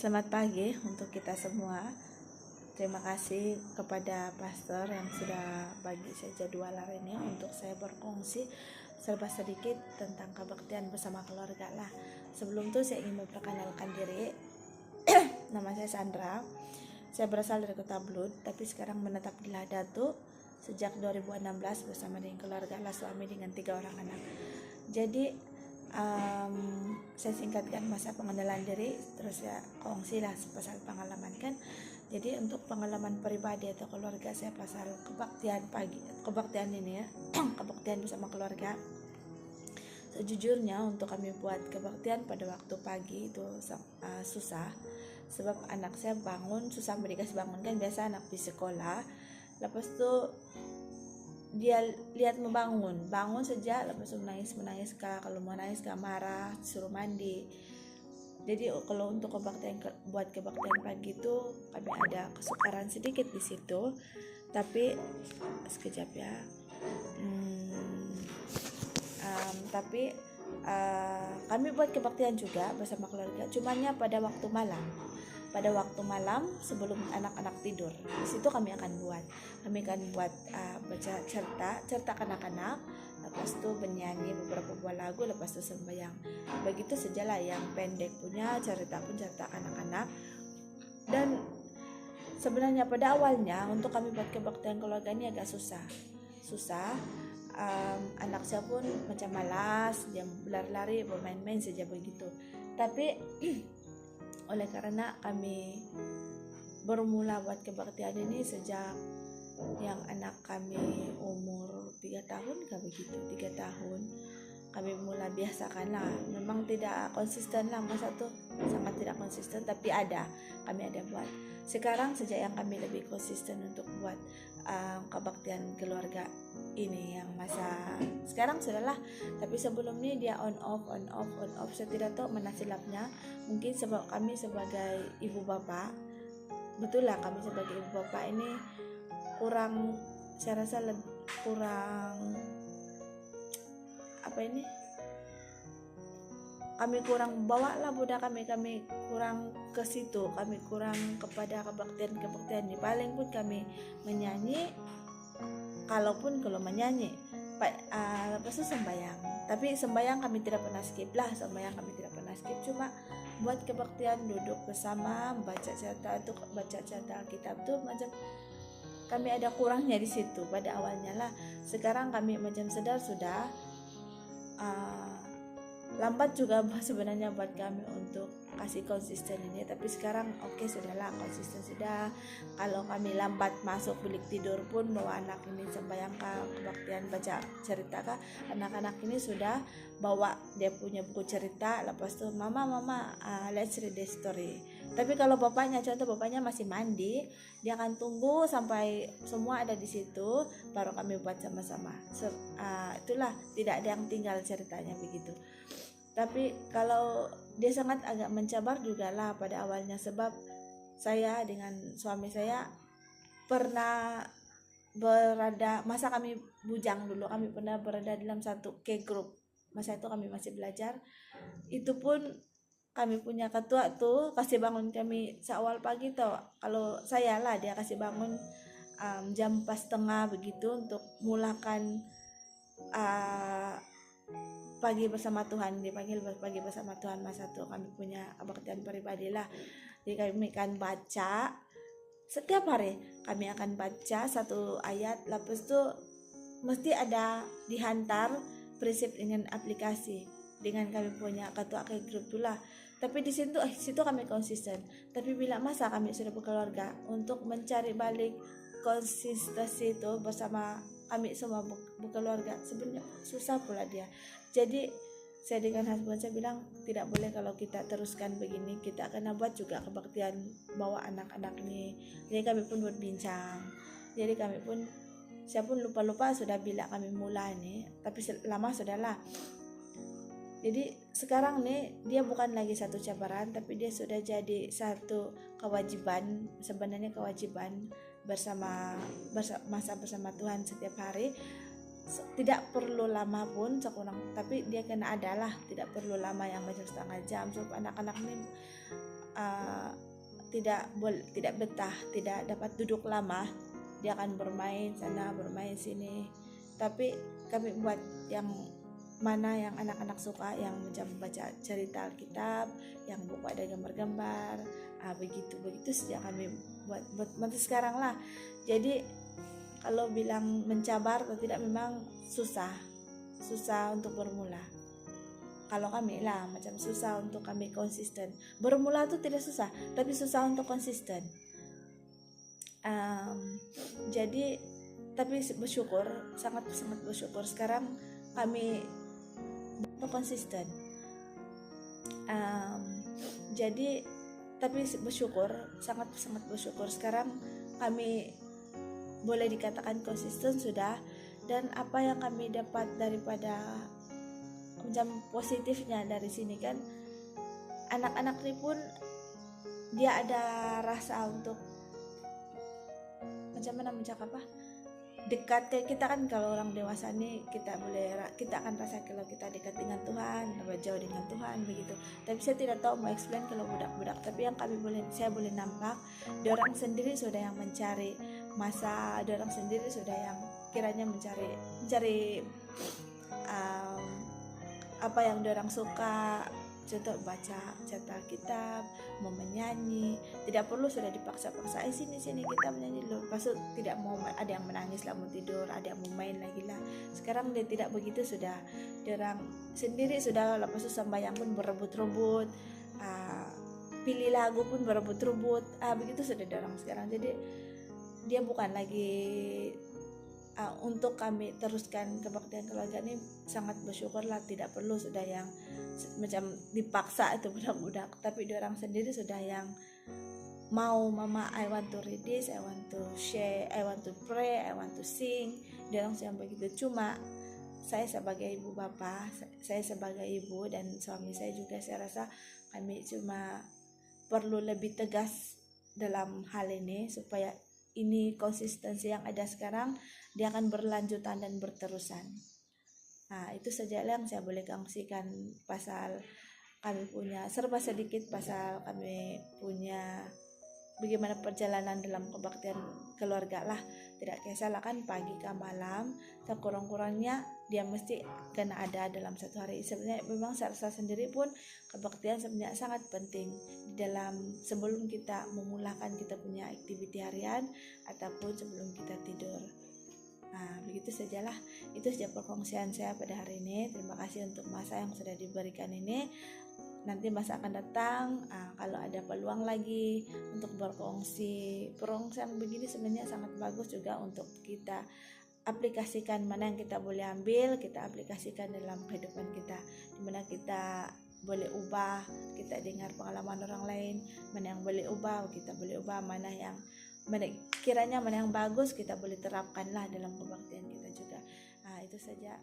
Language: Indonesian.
Selamat pagi untuk kita semua. Terima kasih kepada pastor yang sudah bagi saya jadwal hari ini untuk saya berkongsi serba sedikit tentang kebaktian bersama keluarga lah. Sebelum itu saya ingin memperkenalkan diri. Nama saya Sandra. Saya berasal dari Kota Blud, tapi sekarang menetap di Ladatu sejak 2016 bersama dengan keluarga lah, suami dengan 3 orang anak. Jadi saya singkatkan masa pengenalan diri, terus ya kongsi lah pasal pengalaman kan. Jadi untuk pengalaman pribadi atau keluarga saya pasal kebaktian ini ya, kebaktian bersama keluarga. Sejujurnya untuk kami buat kebaktian pada waktu pagi itu susah, sebab anak saya bangun susah dikasih bangun kan, biasa anak di sekolah, lepas tuh dia lihat bangun sejak, lepas itu menangis kalau mau nangis gak marah, suruh mandi. Jadi kalau untuk buat kebaktian pagi itu kami ada kesukaran sedikit di situ, tapi sekejap ya. Kami buat kebaktian juga bersama keluarga, cumannya pada waktu malam sebelum anak-anak tidur. Di situ kami akan buat baca cerita kanak-kanak, lepas itu bernyanyi beberapa buah lagu, lepas itu sembahyang. Begitu sajalah, yang pendek punya cerita anak-anak. Dan sebenarnya pada awalnya untuk kami buat kebaktian keluarga ini agak susah. Anak saya pun macam malas, dia berlari bermain-main saja begitu. Tapi oleh karena kami bermula buat kebaktian ini sejak yang anak kami umur 3 tahun kami mulai biasakan lah. Memang tidak konsisten lah, masa tuh sangat tidak konsisten, tapi kami ada buat. Sekarang sejak yang kami lebih konsisten untuk buat kebaktian keluarga ini yang masa sekarang sudahlah, tapi sebelum ini dia on off. Saya tidak tahu mana silapnya, mungkin sebab kami sebagai ibu bapak, betul lah, kami sebagai ibu bapak ini kurang, saya rasa kami kurang bawa lah budak kami kurang ke situ, kami kurang kepada kebaktian ini. Paling pun kami menyanyi, kalau menyanyi lepas itu sembahyang. Tapi sembahyang kami tidak pernah skip, cuma buat kebaktian duduk bersama baca cerita kitab tuh macam kami ada kurangnya di situ pada awalnya lah. Sekarang kami macam sadar sudah lambat juga sebenarnya buat kami untuk kasih konsisten ini, tapi sekarang oke, sudahlah, konsisten sudah. Kalau kami lambat masuk bilik tidur pun bawa anak ini sembahyang kebaktian baca cerita anak-anak ini sudah bawa dia punya buku cerita, lepas tuh mama let's read the story. Tapi kalau bapaknya masih mandi, dia akan tunggu sampai semua ada di situ baru kami buat sama-sama. Itulah, tidak ada yang tinggal ceritanya begitu. Tapi kalau dia sangat agak mencabar juga lah pada awalnya, sebab saya dengan suami saya pernah berada, masa kami bujang dulu, kami pernah berada dalam satu K group. Masa itu kami masih belajar, itu pun kami punya ketua tuh kasih bangun kami seawal pagi tuh. Kalau saya lah, dia kasih bangun jam 4:30 begitu untuk mulakan pagi bersama Tuhan. Dipanggil pagi bersama Tuhan, masa tuh kami punya kebaktian pribadi lah. Jadi kami akan baca setiap hari, kami akan baca satu ayat, lepas tuh mesti ada dihantar prinsip dengan aplikasi dengan kami punya ketua kayak grup itulah. Tapi di situ kami konsisten. Tapi bila masa kami sudah berkeluarga, untuk mencari balik konsistensi itu bersama kami semua berkeluarga, sebenarnya susah pula dia. Jadi saya dengan husband saya bilang, tidak boleh kalau kita teruskan begini, kita akan buat juga kebaktian bawa anak-anak ini. Jadi kami pun berbincang. Jadi saya pun lupa sudah bila kami mulai nih, tapi lama sudahlah. Jadi sekarang nih dia bukan lagi satu cabaran, tapi dia sudah jadi satu kewajiban, sebenarnya kewajiban bersama Tuhan setiap hari. tidak perlu lama pun sekurang, tapi dia kena adalah tidak perlu lama yang macam setengah jam supaya anak-anak ini tidak betah, tidak dapat duduk lama. Dia akan bermain sana bermain sini, tapi kami buat yang mana yang anak-anak suka, yang macam baca cerita Alkitab, yang buku ada gambar-gambar, begitu sejak kami buat sekarang lah. Jadi kalau bilang mencabar atau tidak, memang susah untuk bermula. Kalau kami lah macam susah untuk kami konsisten. Bermula itu tidak susah, tapi susah untuk konsisten. Jadi tapi bersyukur, sangat bersyukur sekarang kami konsisten. Jadi tapi bersyukur, sangat bersyukur sekarang kami boleh dikatakan konsisten sudah. Dan apa yang kami dapat daripada macam positifnya dari sini kan, anak-anak ini pun dia ada rasa untuk macam mana mencakap dekat ke kita kan. Kalau orang dewasa nih kita akan rasa kalau kita dekat dengan Tuhan, jauh dengan Tuhan begitu. Tapi saya tidak tahu mau explain kalau budak-budak, tapi yang saya boleh nampak, dorang sendiri sudah yang mencari masa, dorang sendiri sudah yang kiranya mencari apa yang dorang suka. Contoh baca Alkitab, mau menyanyi, tidak perlu sudah dipaksa-paksa sini kita menyanyi dulu, pasal tidak mau, ada yang menangis lah mau tidur, ada yang mau main lagi lah. Sekarang dia tidak begitu, sudah dorang sendiri sudah lepas sembahyang pun berebut-rebut, pilih lagu pun berebut-rebut, begitu sudah dorang sekarang. Jadi dia bukan lagi untuk kami teruskan kebaktian keluarga ini. Sangat bersyukurlah, tidak perlu sudah yang macam dipaksa itu budak-budak, tapi diorang sendiri sudah yang mau, mama I want to read this, I want to share, I want to pray, I want to sing. Diorang yang begitu. Cuma saya sebagai ibu bapak, saya sebagai ibu dan suami saya juga, saya rasa kami cuma perlu lebih tegas dalam hal ini supaya ini konsistensi yang ada sekarang dia akan berlanjutan dan berterusan. Itu saja yang saya boleh kongsikan pasal kami punya serba sedikit, pasal kami punya bagaimana perjalanan dalam kebaktian keluarga lah. Tidak kisahlah kan pagi ke malam, sekurang-kurangnya dia mesti kena ada dalam satu hari. Sebenarnya memang saya sendiri pun kebaktian sebenarnya sangat penting di dalam sebelum kita memulakan kita punya aktiviti harian ataupun sebelum kita tidur. Begitu sajalah, itu saja perkongsian saya pada hari ini. Terima kasih untuk masa yang sudah diberikan ini. Nanti masa akan datang, kalau ada peluang lagi untuk berkongsi, perkongsian begini sebenarnya sangat bagus juga untuk kita aplikasikan. Mana yang kita boleh ambil, kita aplikasikan dalam kehidupan kita, dimana kita boleh ubah, kita dengar pengalaman orang lain, mana yang boleh ubah, kita boleh ubah, mana yang kiranya mana yang bagus kita boleh terapkanlah dalam kebaktian kita juga. Itu saja.